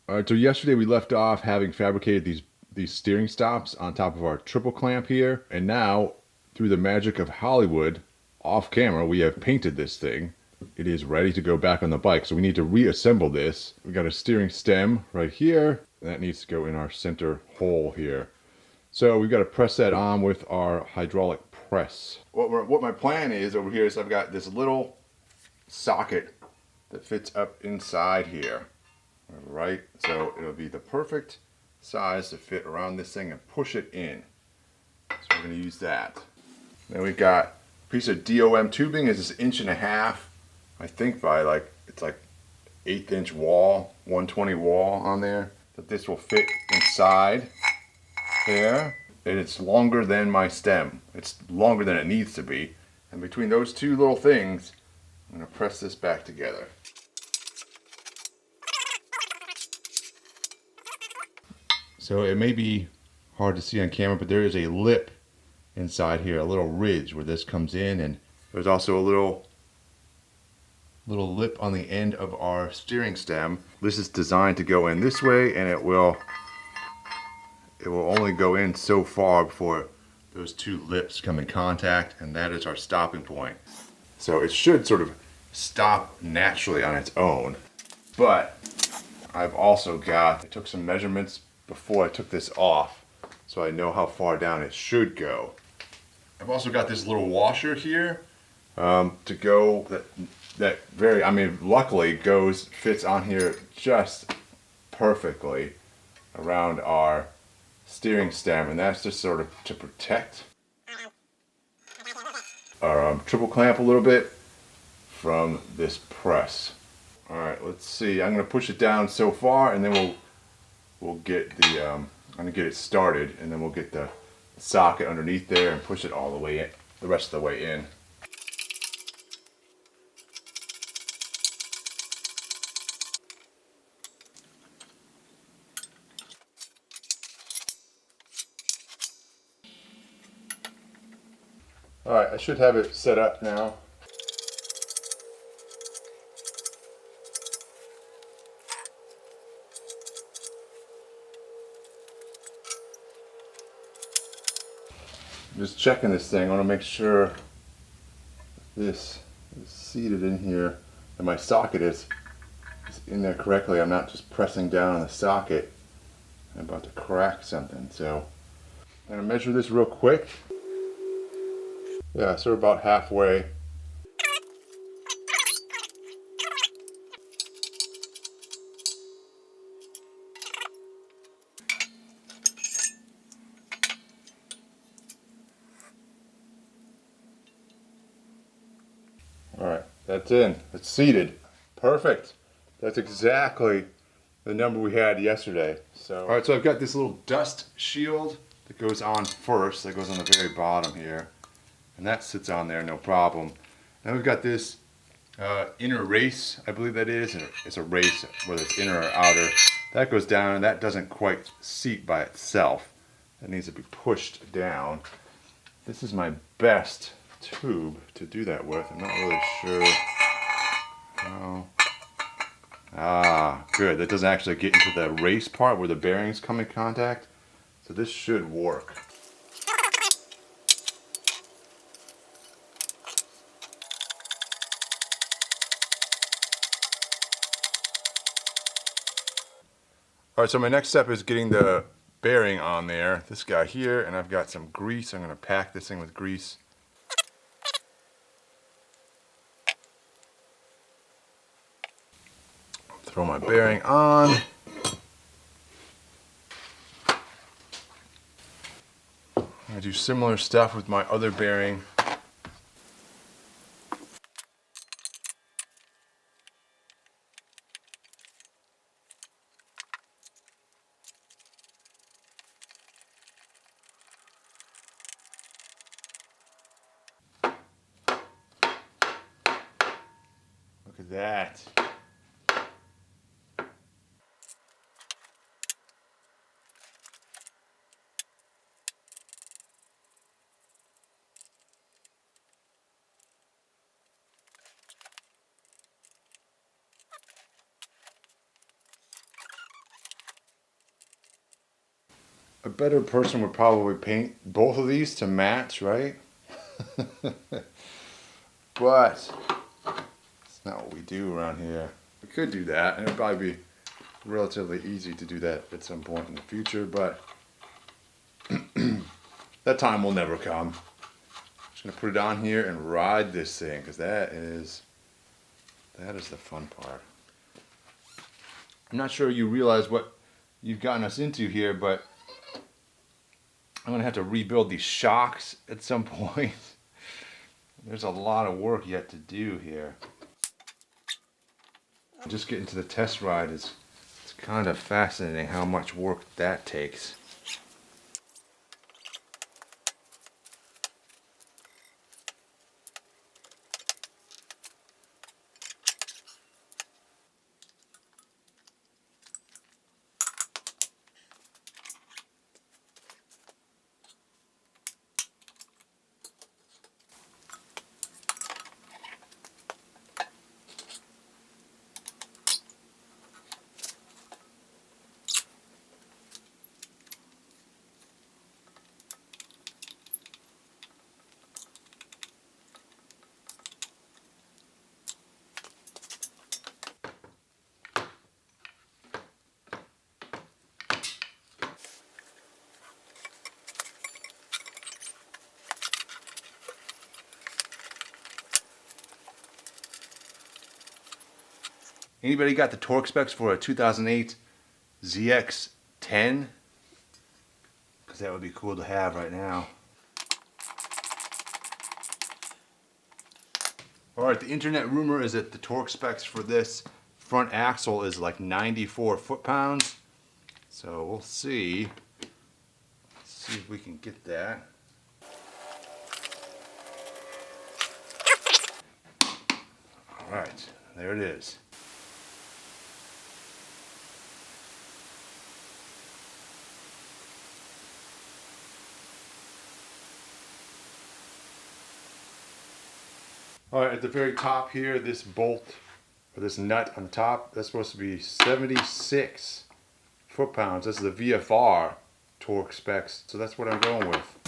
All right, so yesterday we left off having fabricated these steering stops on top of our triple clamp here, and now through the magic of Hollywood, off camera, we have painted this thing. It is ready to go back on the bike, so we need to reassemble this. We got a steering stem right here, and that needs to go in our center hole here. So we've got to press that on with our hydraulic press. What my plan is over here is I've got this little socket that fits up inside here. Right, so it'll be the perfect size to fit around this thing and push it in. So we're going to use that. Then we've got a piece of DOM tubing. Is this 1.5 inch, I think, by it's like 1/8 inch wall, 120 wall on there. That this will fit inside there. And it's longer than my stem. It's longer than it needs to be. And between those two little things, I'm going to press this back together. So it may be hard to see on camera, but there is a lip inside here, a little ridge where this comes in, and there's also a little lip on the end of our steering stem. This is designed to go in this way, and it will only go in so far before those two lips come in contact, and that is our stopping point. So it should sort of stop naturally on its own. But I took some measurements before I took this off, so I know how far down it should go. I've also got this little washer here to go luckily fits on here just perfectly around our steering stem, and that's just sort of to protect our triple clamp a little bit from this press. All right, let's see. I'm going to push it down so far, and then we'll get I'm gonna get it started, and then we'll get the socket underneath there and push it all the way in, the rest of the way in. All right, I should have it set up now. I'm just checking this thing. I want to make sure this is seated in here and my socket is in there correctly. I'm not just pressing down on the socket. I'm about to crack something. So I'm going to measure this real quick. Yeah, so we're about halfway. All right, that's in. It's seated. Perfect. That's exactly the number we had yesterday. So, all right, so I've got this little dust shield that goes on first. That goes on the very bottom here, and that sits on there, no problem. Now we've got this inner race, I believe that is. It's a race, whether it's inner or outer. That goes down, and that doesn't quite seat by itself. That needs to be pushed down. This is my best tube to do that with. I'm not really sure. Oh. Ah, good. That doesn't actually get into the race part where the bearings come in contact. So this should work. All right, so my next step is getting the bearing on there. This guy here, and I've got some grease. I'm going to pack this thing with grease. Throw my bearing on. I do similar stuff with my other bearing. Look at that. A better person would probably paint both of these to match, right? But it's not what we do around here. We could do that, and it'd probably be relatively easy to do that at some point in the future, but that time will never come. I'm just gonna put it on here and ride this thing, because that is the fun part. I'm not sure you realize what you've gotten us into here, but I'm gonna have to rebuild these shocks at some point. There's a lot of work yet to do here. Just getting to the test ride it's kind of fascinating how much work that takes. Anybody got the torque specs for a 2008 ZX10? Because that would be cool to have right now. Alright, the internet rumor is that the torque specs for this front axle is like 94 foot-pounds. So we'll see. Let's see if we can get that. Alright, there it is. Alright, at the very top here, this bolt, or this nut on top, that's supposed to be 76 foot-pounds. This is the VFR torque specs, so that's what I'm going with.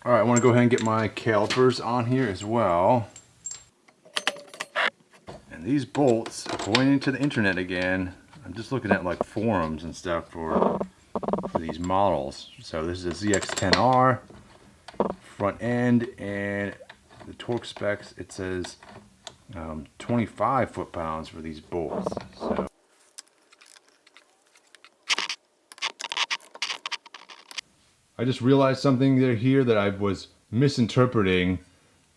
Alright, I want to go ahead and get my calipers on here as well. And these bolts, according to the internet again, I'm just looking at like forums and stuff for these models. So this is a ZX10R. Front end, and the torque specs, it says 25 foot-pounds for these bolts. So I just realized something here that I was misinterpreting,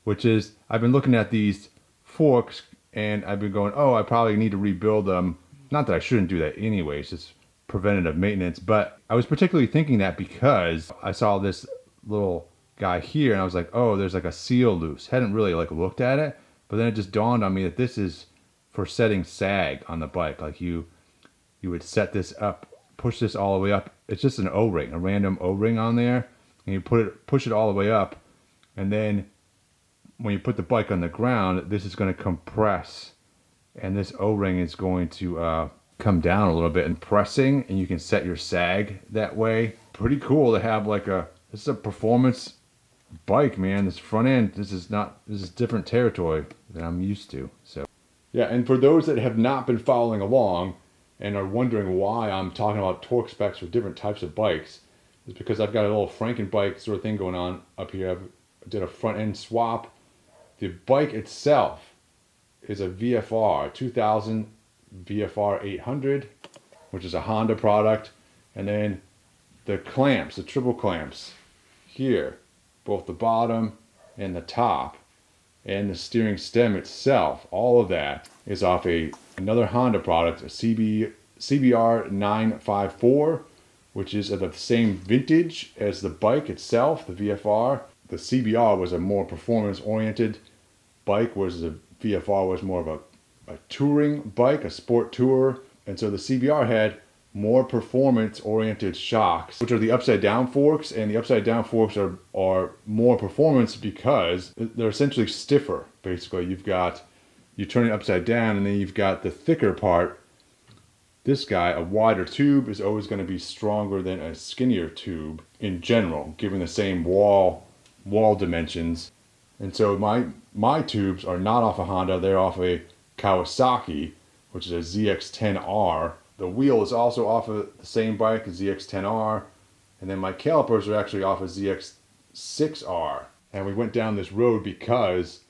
which is I've been looking at these forks and I've been going, oh, I probably need to rebuild them. Not that I shouldn't do that anyway, it's just preventative maintenance, but I was particularly thinking that because I saw this little guy here and I was like, oh, there's like a seal loose. Hadn't really like looked at it, but then it just dawned on me that this is for setting sag on the bike. Like you would set this up, push this all the way up. It's just an O-ring, a random O-ring on there, and you push it all the way up, and then when you put the bike on the ground, this is going to compress, and this O-ring is going to come down a little bit and pressing, and you can set your sag that way. Pretty cool to have like this is a performance bike, man. This front end, this is different territory than I'm used to. So yeah, and for those that have not been following along and are wondering why I'm talking about torque specs for different types of bikes, is because I've got a little Frankenbike sort of thing going on up here. I did a front end swap. The bike itself is a VFR 2000 VFR 800, which is a Honda product, and then the clamps, the triple clamps here, both the bottom and the top, and the steering stem itself, all of that is off another Honda product, a CBR 954, which is of the same vintage as the bike itself, the VFR. The CBR was a more performance-oriented bike, whereas the VFR was more of a touring bike, a sport tourer. And so the CBR had more performance-oriented shocks, which are the upside-down forks, and the upside-down forks are more performance because they're essentially stiffer. Basically, you turn it upside down, and then you've got the thicker part this guy, a wider tube is always going to be stronger than a skinnier tube in general, given the same wall dimensions. And so my tubes are not off a Honda, they're off a Kawasaki, which is a ZX-10R. The wheel is also off of the same bike, a ZX-10R, and then my calipers are actually off a ZX-6R. And we went down this road because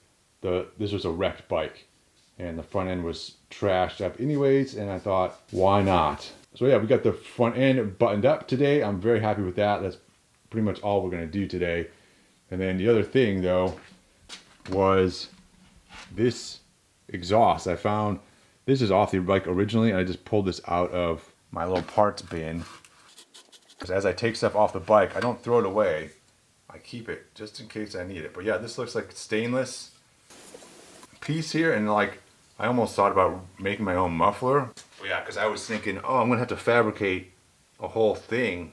this was a wrecked bike, and the front end was trashed up anyways, and I thought, why not? So yeah, we got the front end buttoned up today. I'm very happy with that. That's pretty much all we're gonna do today. And then the other thing though was this exhaust. I found this is off the bike originally, and I just pulled this out of my little parts bin. Because as I take stuff off the bike, I don't throw it away. I keep it just in case I need it. But yeah, this looks like stainless piece here, and like I almost thought about making my own muffler. But yeah, because I was thinking, oh, I'm gonna have to fabricate a whole thing,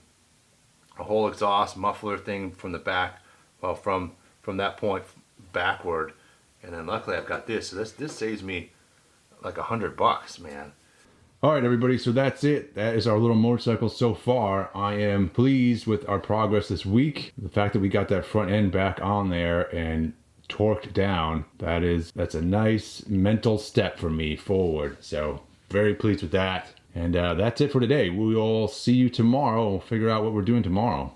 a whole exhaust muffler thing from the back, well, from that point backward. And then luckily I've got this, so this saves me like $100, man. All right, everybody, so that's it. That is our little motorcycle so far. I am pleased with our progress this week. The fact that we got that front end back on there and torqued down, that's a nice mental step for me forward. So very pleased with that. And that's it for today. We will see you tomorrow. We'll figure out what we're doing tomorrow.